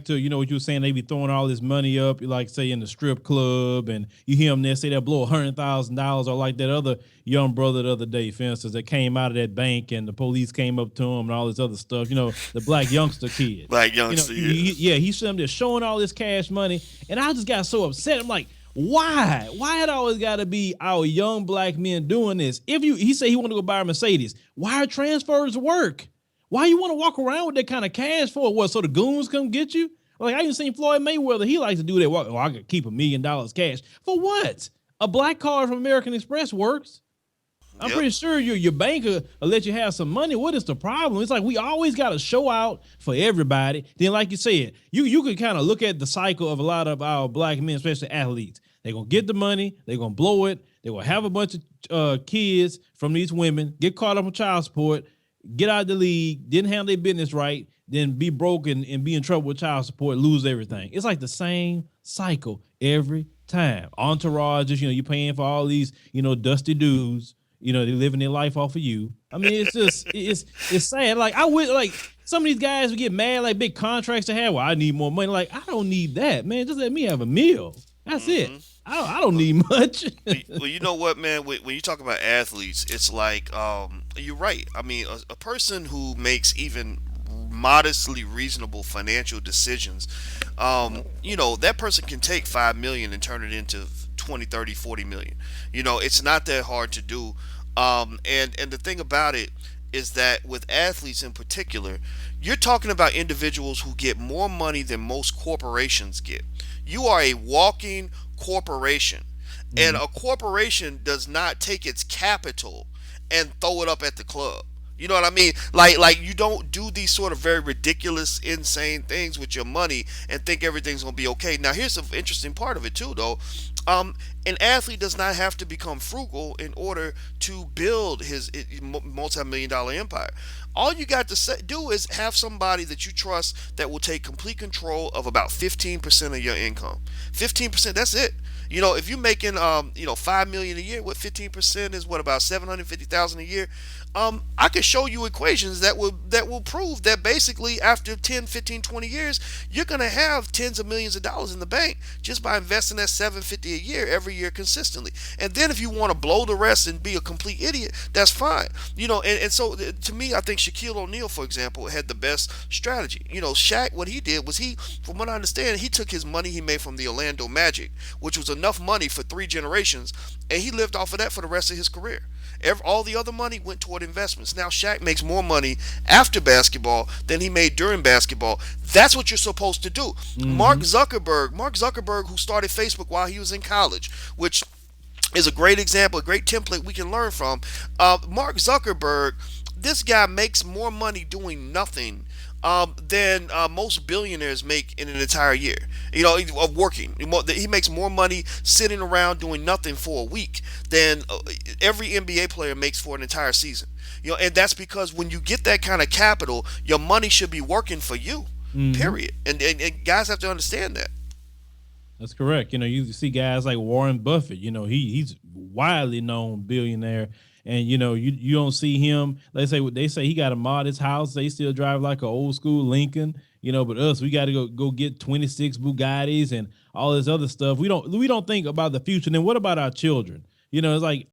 to what you were saying, they be throwing all this money up, like say in the strip club, and you hear them there say they'll blow $100,000, or like that other young brother the other day, for instance, that came out of that bank and the police came up to him and all this other stuff. The black youngster kid. Black youngster, yeah. Yeah, he's sitting there showing all this cash money, and I just got so upset. I'm like, why? Why it always got to be our young black men doing this? He said he want to go buy a Mercedes. Why transfers work? Why you want to walk around with that kind of cash for? What? So the goons come get you? Like I even seen Floyd Mayweather. He likes to do that. Well, I could keep $1 million cash for what? A black card from American Express works. I'm pretty sure your banker will let you have some money. What is the problem? It's like we always got to show out for everybody. Then, like you said, you can kind of look at the cycle of a lot of our black men, especially athletes. They're going to get the money. They're going to blow it. They're going to have a bunch of kids from these women, get caught up on child support, get out of the league, didn't handle their business right, then be broke and be in trouble with child support, lose everything. It's like the same cycle every time. Entourages, you're paying for all these, dusty dudes. They're living their life off of you. I mean, it's just, it's sad. Like, I would, like, some of these guys would get mad, like, big contracts to have. Well, I need more money. Like, I don't need that, man. Just let me have a meal. That's it. I don't need much. Well, you know what, man? When you talk about athletes, it's like, you're right. I mean, a person who makes even modestly reasonable financial decisions, that person can take 5 million and turn it into 20, 30, 40 million. It's not that hard to do. And the thing about it is that with athletes in particular, you're talking about individuals who get more money than most corporations get. You are a walking corporation, and a corporation does not take its capital and throw it up at the club. You know what I mean? Like you don't do these sort of very ridiculous, insane things with your money and think everything's gonna be okay. Now, here's the interesting part of it too, though. An athlete does not have to become frugal in order to build his multi-million-dollar empire. All you got to do is have somebody that you trust that will take complete control of about 15% of your income. 15%, that's it. If you're making 5 million a year, what 15% is, what, about 750,000 a year. I could show you equations that will prove that basically after 10, 15, 20 years, you're going to have tens of millions of dollars in the bank just by investing that 750 a year every year consistently. And then if you want to blow the rest and be a complete idiot, that's fine. And so to me, I think Shaquille O'Neal, for example, had the best strategy. Shaq, what he did was, from what I understand, he took his money he made from the Orlando Magic, which was enough money for 3 generations, and he lived off of that for the rest of his career. All the other money went toward investments. Now Shaq makes more money after basketball than he made during basketball. That's what you're supposed to do. Mark Zuckerberg, who started Facebook while he was in college, which is a great example, a great template we can learn from. Mark Zuckerberg, this guy makes more money doing nothing than most billionaires make in an entire year. Of working. He makes more money sitting around doing nothing for a week than every NBA player makes for an entire season. And that's because when you get that kind of capital, your money should be working for you. Period. And guys have to understand that. That's correct. You see guys like Warren Buffett. He's widely known billionaire. And you don't see him. They say he got a modest house. They still drive like an old school Lincoln. But us, we got to go get 26 Bugattis and all this other stuff. We don't think about the future. And then what about our children? It's like